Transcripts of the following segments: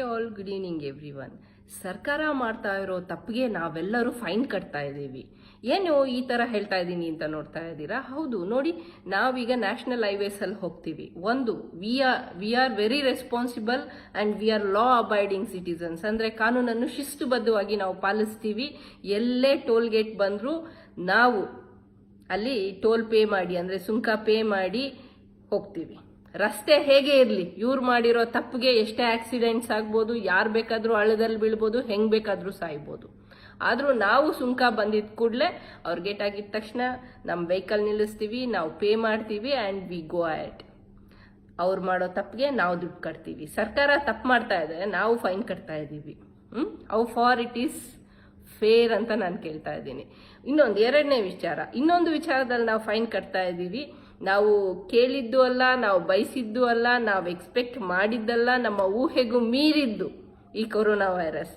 All good evening every one. ಸರ್ಕಾರ ಮಾಡ್ತಾ ಇರೋ ತಪ್ಪಿಗೆ ನಾವೆಲ್ಲರೂ ಫೈನ್ ಕಟ್ತಾ ಇದ್ದೀವಿ. ಏನು ಈ ಥರ ಹೇಳ್ತಾ ಇದ್ದೀನಿ ಅಂತ ನೋಡ್ತಾ ಇದ್ದೀರಾ? ಹೌದು ನೋಡಿ, ನಾವೀಗ ನ್ಯಾಷನಲ್ ಹೈವೇಸಲ್ಲಿ ಹೋಗ್ತೀವಿ. ಒಂದು we are very responsible and we are law abiding citizens. ಅಂದರೆ ಕಾನೂನನ್ನು ಶಿಸ್ತುಬದ್ಧವಾಗಿ ನಾವು ಪಾಲಿಸ್ತೀವಿ. ಎಲ್ಲೇ ಟೋಲ್ ಗೇಟ್ ಬಂದರೂ ನಾವು ಅಲ್ಲಿ ಟೋಲ್ ಪೇ ಮಾಡಿ, ಅಂದರೆ ಸುಂಕ ಪೇ ಮಾಡಿ ಹೋಗ್ತೀವಿ. ರಸ್ತೆ ಹೇಗೆ ಇರಲಿ, ಇವ್ರು ಮಾಡಿರೋ ತಪ್ಪಿಗೆ ಎಷ್ಟೇ ಆಕ್ಸಿಡೆಂಟ್ಸ್ ಆಗ್ಬೋದು, ಯಾರು ಬೇಕಾದರೂ ಹಳ್ಳದಲ್ಲಿ ಬೀಳ್ಬೋದು, ಹೆಂಗೆ ಬೇಕಾದರೂ ಸಾಯ್ಬೋದು. ಆದರೂ ನಾವು ಸುಂಕ ಬಂದಿದ್ದ ಕೂಡಲೇ ಅವ್ರ ಗೇಟ್ ಆಗಿದ ತಕ್ಷಣ ನಮ್ಮ ವೆಹಿಕಲ್ ನಿಲ್ಲಿಸ್ತೀವಿ, ನಾವು ಪೇ ಮಾಡ್ತೀವಿ ಆ್ಯಂಡ್ ವಿ ಗೋ ಆಟ್. ಅವ್ರು ಮಾಡೋ ತಪ್ಪಿಗೆ ನಾವು ದುಡ್ಡು ಕಟ್ತೀವಿ. ಸರ್ಕಾರ ತಪ್ಪು ಮಾಡ್ತಾ ಇದೆ, ನಾವು ಫೈನ್ ಕಟ್ತಾ ಇದ್ದೀವಿ. How far it is fair ಅಂತ ನಾನು ಕೇಳ್ತಾ ಇದ್ದೀನಿ. ಎರಡನೇ ವಿಚಾರ, ಇನ್ನೊಂದು ವಿಚಾರದಲ್ಲಿ ನಾವು ಫೈನ್ ಕಟ್ತಾ ಇದ್ದೀವಿ. ನಾವು ಕೇಳಿದ್ದು ಅಲ್ಲ, ನಾವು ಬಯಸಿದ್ದು ಅಲ್ಲ, ನಾವು ಎಕ್ಸ್ಪೆಕ್ಟ್ ಮಾಡಿದ್ದಲ್ಲ, ನಮ್ಮ ಊಹೆಗೂ ಮೀರಿದ್ದು ಈ ಕೊರೋನಾ ವೈರಸ್.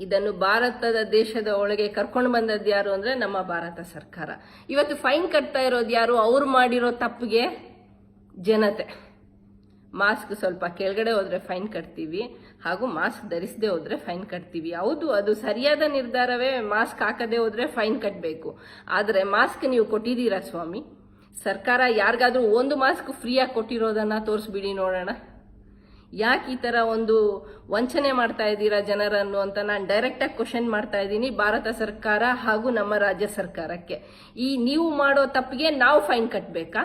ಇದನ್ನು ಭಾರತದ ದೇಶದ ಒಳಗೆ ಕರ್ಕೊಂಡು ಬಂದದ್ದು ಯಾರು ಅಂದರೆ ನಮ್ಮ ಭಾರತ ಸರ್ಕಾರ. ಇವತ್ತು ಫೈನ್ ಕಟ್ತಾ ಇರೋದು ಯಾರು? ಅವ್ರು ಮಾಡಿರೋ ತಪ್ಪಿಗೆ ಜನತೆ. ಮಾಸ್ಕ್ ಸ್ವಲ್ಪ ಕೆಳಗಡೆ ಹೋದ್ರೆ ಫೈನ್ ಕಟ್ತೀವಿ, ಹಾಗೂ ಮಾಸ್ಕ್ ಧರಿಸದೆ ಹೋದ್ರೆ ಫೈನ್ ಕಟ್ತೀವಿ. ಹೌದು, ಅದು ಸರಿಯಾದ ನಿರ್ಧಾರವೇ. ಮಾಸ್ಕ್ ಹಾಕದೆ ಹೋದ್ರೆ ಫೈನ್ ಕಟ್ಟಬೇಕು. ಆದರೆ ಮಾಸ್ಕ್ ನೀವು ಕೊಟ್ಟಿದ್ದೀರಾ ಸ್ವಾಮಿ? ಸರ್ಕಾರ ಯಾರಿಗಾದ್ರೂ ಒಂದು ಮಾಸ್ಕ್ ಫ್ರೀಯಾಗಿ ಕೊಟ್ಟಿರೋದನ್ನ ತೋರಿಸ್ಬಿಡಿ ನೋಡೋಣ. ಯಾಕೆ ಈ ಥರ ಒಂದು ವಂಚನೆ ಮಾಡ್ತಾ ಇದ್ದೀರಾ ಜನರನ್ನು ಅಂತ ನಾನು ಡೈರೆಕ್ಟಾಗಿ ಕ್ವಶನ್ ಮಾಡ್ತಾ ಇದ್ದೀನಿ ಭಾರತ ಸರ್ಕಾರ ಹಾಗೂ ನಮ್ಮ ರಾಜ್ಯ ಸರ್ಕಾರಕ್ಕೆ. ಈ ನೀವು ಮಾಡೋ ತಪ್ಪಿಗೆ ನಾವು ಫೈನ್ ಕಟ್ಟಬೇಕಾ?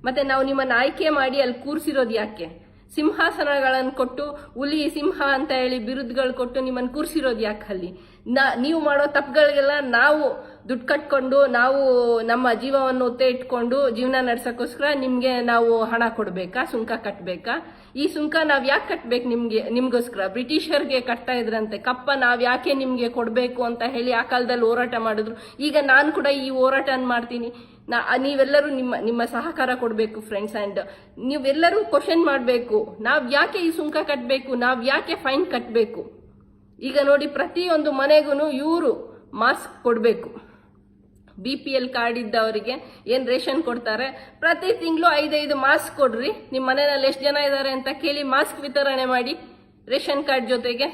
ಮತ್ತೆ ನಾವು ನಿಮ್ಮನ್ನು ಆಯ್ಕೆ ಮಾಡಿ ಅಲ್ಲಿ ಕೂರಿಸಿರೋದು ಯಾಕೆ? ಸಿಂಹಾಸನಗಳನ್ನು ಕೊಟ್ಟು, ಹುಲಿ ಸಿಂಹ ಅಂತ ಹೇಳಿ ಬಿರುದುಗಳು ಕೊಟ್ಟು ನಿಮ್ಮನ್ನು ಕೂರಿಸಿರೋದು ಯಾಕೆ ಅಲ್ಲಿ? ನೀವು ಮಾಡೋ ತಪ್ಪುಗಳಿಗೆಲ್ಲ ನಾವು ದುಡ್ಡು ಕಟ್ಕೊಂಡು, ನಾವು ನಮ್ಮ ಜೀವವನ್ನು ಒತ್ತೆ ಇಟ್ಕೊಂಡು ಜೀವನ ನಡ್ಸೋಕ್ಕೋಸ್ಕರ ನಿಮಗೆ ನಾವು ಹಣ ಕೊಡಬೇಕಾ, ಸುಂಕ ಕಟ್ಟಬೇಕಾ? ಈ ಸುಂಕ ನಾವು ಯಾಕೆ ಕಟ್ಟಬೇಕು? ನಿಮ್ಗೋಸ್ಕರ ಬ್ರಿಟಿಷರ್ಗೆ ಕಟ್ತಾ ಇದ್ರಂತೆ. ಕಪ್ಪ ನಾವು ಯಾಕೆ ನಿಮಗೆ ಕೊಡಬೇಕು ಅಂತ ಹೇಳಿ ಆ ಕಾಲದಲ್ಲಿ ಹೋರಾಟ ಮಾಡಿದ್ರು. ಈಗ ನಾನು ಕೂಡ ಈ ಹೋರಾಟ ಮಾಡ್ತೀನಿ. ನೀವೆಲ್ಲರೂ ನಿಮ್ಮ ಸಹಕಾರ ಕೊಡಬೇಕು ಫ್ರೆಂಡ್ಸ್. ಆ್ಯಂಡ್ ನೀವೆಲ್ಲರೂ ಕ್ವಶನ್ ಮಾಡಬೇಕು, ನಾವು ಯಾಕೆ ಈ ಸುಂಕ ಕಟ್ಟಬೇಕು, ನಾವು ಯಾಕೆ ಫೈನ್ ಕಟ್ಟಬೇಕು? ಈಗ ನೋಡಿ, ಪ್ರತಿಯೊಂದು ಮನೆಗೂ ಇವರು ಮಾಸ್ಕ್ ಕೊಡಬೇಕು. BPL ಕಾರ್ಡ್ ಇದ್ದವರಿಗೆ ಏನು ರೇಷನ್ ಕೊಡ್ತಾರೆ, ಪ್ರತಿ ತಿಂಗಳು 5 ಮಾಸ್ಕ್ ಕೊಡ್ರಿ. ನಿಮ್ಮ ಮನೆಯಲ್ಲಿ ಎಷ್ಟು ಜನ ಇದ್ದಾರೆ ಅಂತ ಕೇಳಿ ಮಾಸ್ಕ್ ವಿತರಣೆ ಮಾಡಿ ರೇಷನ್ ಕಾರ್ಡ್ ಜೊತೆಗೆ.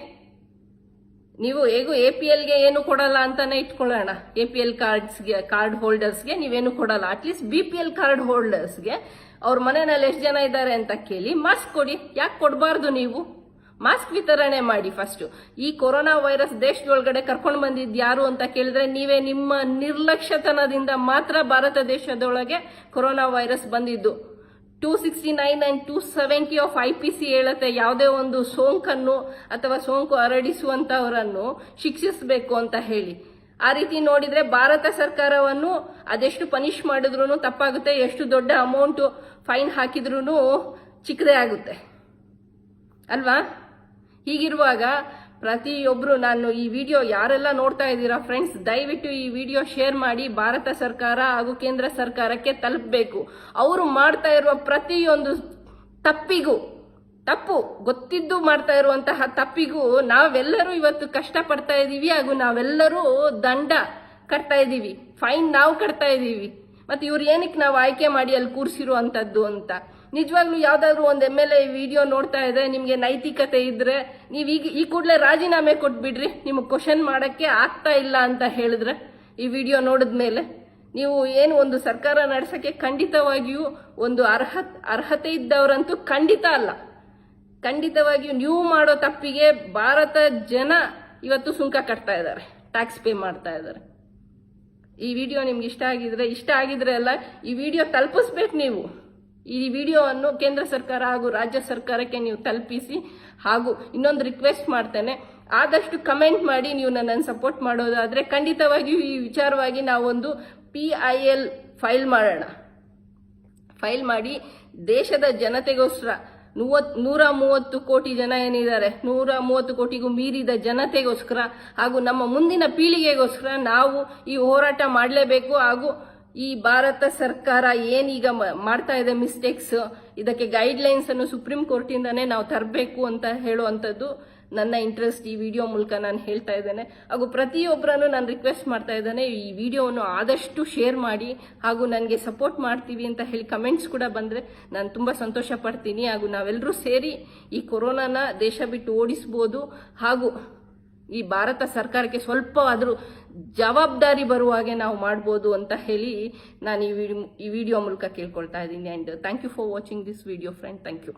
ನೀವು ಹೇಗೂ APLಗೆ ಏನು ಕೊಡಲ್ಲ ಅಂತಾನೆ ಇಟ್ಕೊಳ್ಳೋಣ. APL ಕಾರ್ಡ್ ಹೋಲ್ಡರ್ಸ್ಗೆ ನೀವೇನು ಕೊಡಲ್ಲ. ಅಟ್ಲೀಸ್ಟ್ BPL ಕಾರ್ಡ್ ಹೋಲ್ಡರ್ಸ್ಗೆ ಅವ್ರ ಮನೆಯಲ್ಲಿ ಎಷ್ಟು ಜನ ಇದ್ದಾರೆ ಅಂತ ಕೇಳಿ ಮಾಸ್ಕ್ ಕೊಡಿ. ಯಾಕೆ ಕೊಡಬಾರ್ದು? ನೀವು ಮಾಸ್ಕ್ ವಿತರಣೆ ಮಾಡಿ. ಫಸ್ಟು ಈ ಕೊರೋನಾ ವೈರಸ್ ದೇಶದೊಳಗಡೆ ಕರ್ಕೊಂಡು ಬಂದಿದ್ದು ಯಾರು ಅಂತ ಕೇಳಿದ್ರೆ ನೀವೇ. ನಿಮ್ಮ ನಿರ್ಲಕ್ಷ್ಯತನದಿಂದ ಮಾತ್ರ ಭಾರತ ದೇಶದೊಳಗೆ ಕೊರೋನಾ ವೈರಸ್ ಬಂದಿದ್ದು. 269 and 270 ಆಫ್ IPC ಹೇಳುತ್ತೆ, ಯಾವುದೇ ಒಂದು ಸೋಂಕನ್ನು ಅಥವಾ ಸೋಂಕು ಹರಡಿಸುವಂತವರನ್ನು ಶಿಕ್ಷಿಸಬೇಕು ಅಂತ ಹೇಳಿ. ಆ ರೀತಿ ನೋಡಿದ್ರೆ ಭಾರತ ಸರ್ಕಾರವನ್ನು ಅದೆಷ್ಟು ಪನಿಷ್ ಮಾಡಿದ್ರು ತಪ್ಪಾಗುತ್ತೆ, ಎಷ್ಟು ದೊಡ್ಡ ಅಮೌಂಟ್ ಫೈನ್ ಹಾಕಿದ್ರೂ ಚಿಕ್ಕದೇ ಆಗುತ್ತೆ ಅಲ್ವಾ? ಹೀಗಿರುವಾಗ ಪ್ರತಿಯೊಬ್ಬರು, ನಾನು ಈ ವಿಡಿಯೋ ಯಾರೆಲ್ಲ ನೋಡ್ತಾ ಇದ್ದೀರಾ ಫ್ರೆಂಡ್ಸ್, ದಯವಿಟ್ಟು ಈ ವಿಡಿಯೋ ಶೇರ್ ಮಾಡಿ. ಭಾರತ ಸರ್ಕಾರ ಹಾಗೂ ಕೇಂದ್ರ ಸರ್ಕಾರಕ್ಕೆ ತಲುಪಬೇಕು. ಅವರು ಮಾಡ್ತಾ ಇರುವ ಪ್ರತಿಯೊಂದು ತಪ್ಪು ಗೊತ್ತಿದ್ದು ಮಾಡ್ತಾ ಇರುವಂತಹ ತಪ್ಪಿಗೂ ನಾವೆಲ್ಲರೂ ಇವತ್ತು ಕಷ್ಟಪಡ್ತಾ ಇದ್ದೀವಿ, ಹಾಗೂ ನಾವೆಲ್ಲರೂ ದಂಡ ಕಟ್ತಾ ಇದ್ದೀವಿ, ಫೈನ್ ನಾವು ಕಟ್ತಾ ಇದ್ದೀವಿ. ಮತ್ತು ಇವ್ರು ಏನಕ್ಕೆ ನಾವು ಆಯ್ಕೆ ಮಾಡಿ ಅಲ್ಲಿ ಕೂರಿಸಿರುವಂಥದ್ದು ಅಂತ. ನಿಜವಾಗ್ಲೂ ಯಾವ್ದಾದ್ರು ಒಂದು MLA ವಿಡಿಯೋ ನೋಡ್ತಾ ಇದೆ, ನಿಮಗೆ ನೈತಿಕತೆ ಇದ್ರೆ ನೀವು ಈ ಕೂಡಲೇ ರಾಜೀನಾಮೆ ಕೊಟ್ಬಿಡ್ರಿ. ನಿಮಗೆ ಕ್ವಶನ್ ಮಾಡೋಕ್ಕೆ ಆಗ್ತಾ ಇಲ್ಲ ಅಂತ ಹೇಳಿದ್ರೆ ಈ ವಿಡಿಯೋ ನೋಡಿದ್ಮೇಲೆ ನೀವು ಏನು ಒಂದು ಸರ್ಕಾರ ನಡೆಸೋಕ್ಕೆ ಖಂಡಿತವಾಗಿಯೂ ಒಂದು ಅರ್ಹತೆ ಇದ್ದವರಂತೂ ಖಂಡಿತ ಅಲ್ಲ. ಖಂಡಿತವಾಗಿಯೂ ನೀವು ಮಾಡೋ ತಪ್ಪಿಗೆ ಭಾರತ ಜನ ಇವತ್ತು ಸುಂಕ ಕಟ್ತಾ ಇದ್ದಾರೆ, ಟ್ಯಾಕ್ಸ್ ಪೇ ಮಾಡ್ತಾ ಇದ್ದಾರೆ. ಈ ವಿಡಿಯೋ ನಿಮ್ಗೆ ಇಷ್ಟ ಆಗಿದ್ರೆ ಅಲ್ಲ, ಈ ವಿಡಿಯೋ ತಲುಪಿಸ್ಬೇಕು ನೀವು. ಈ ವಿಡಿಯೋವನ್ನು ಕೇಂದ್ರ ಸರ್ಕಾರ ಹಾಗೂ ರಾಜ್ಯ ಸರ್ಕಾರಕ್ಕೆ ನೀವು ತಲುಪಿಸಿ. ಹಾಗೂ ಇನ್ನೊಂದು ರಿಕ್ವೆಸ್ಟ್ ಮಾಡ್ತೇನೆ, ಆದಷ್ಟು ಕಮೆಂಟ್ ಮಾಡಿ. ನೀವು ನನ್ನನ್ನು ಸಪೋರ್ಟ್ ಮಾಡೋದಾದರೆ ಖಂಡಿತವಾಗಿಯೂ ಈ ವಿಚಾರವಾಗಿ ನಾವೊಂದು PIL ಫೈಲ್ ಫೈಲ್ ಮಾಡಿ ದೇಶದ ಜನತೆಗೋಸ್ಕರ 130 ಕೋಟಿ ಜನ ಏನಿದ್ದಾರೆ, 130 ಕೋಟಿಗೂ ಮೀರಿದ ಜನತೆಗೋಸ್ಕರ ಹಾಗೂ ನಮ್ಮ ಮುಂದಿನ ಪೀಳಿಗೆಗೋಸ್ಕರ ನಾವು ಈ ಹೋರಾಟ ಮಾಡಲೇಬೇಕು. ಹಾಗೂ ಈ ಭಾರತ ಸರ್ಕಾರ ಏನೀಗ ಮಾಡ್ತಾ ಇದೆ ಮಿಸ್ಟೇಕ್ಸ್, ಇದಕ್ಕೆ ಗೈಡ್ಲೈನ್ಸ್ ಅನ್ನು ಸುಪ್ರೀಂ ಕೋರ್ಟಿಂದಾನೇ ನಾವು ತರಬೇಕು ಅಂತ ಹೇಳುವಂಥದ್ದು ನನ್ನ ಇಂಟ್ರೆಸ್ಟ್ ಈ ವಿಡಿಯೋ ಮೂಲಕ ನಾನು ಹೇಳ್ತಾ ಇದ್ದೇನೆ. ಹಾಗೂ ಪ್ರತಿಯೊಬ್ಬರನ್ನು ನಾನು ರಿಕ್ವೆಸ್ಟ್ ಮಾಡ್ತಾ ಇದ್ದೇನೆ, ಈ ವಿಡಿಯೋವನ್ನು ಆದಷ್ಟು ಶೇರ್ ಮಾಡಿ ಹಾಗೂ ನನಗೆ ಸಪೋರ್ಟ್ ಮಾಡ್ತೀವಿ ಅಂತ ಹೇಳಿ ಕಮೆಂಟ್ಸ್ ಕೂಡ ಬಂದರೆ ನಾನು ತುಂಬ ಸಂತೋಷ ಪಡ್ತೀನಿ. ಹಾಗೂ ನಾವೆಲ್ಲರೂ ಸೇರಿ ಈ ಕೊರೋನಾನ ದೇಶ ಬಿಟ್ಟು ಓಡಿಸ್ಬೋದು ಹಾಗೂ ಈ ಭಾರತ ಸರ್ಕಾರಕ್ಕೆ ಸ್ವಲ್ಪ ಆದರೂ ಜವಾಬ್ದಾರಿ ಬರುವ ಹಾಗೆ ನಾವು ಮಾಡ್ಬೋದು ಅಂತ ಹೇಳಿ ನಾನು ಈ ವಿಡಿಯೋ ಮೂಲಕ ಕೇಳ್ಕೊಳ್ತಾ ಇದ್ದೀನಿ. And thank you for watching this video friend. Thank you.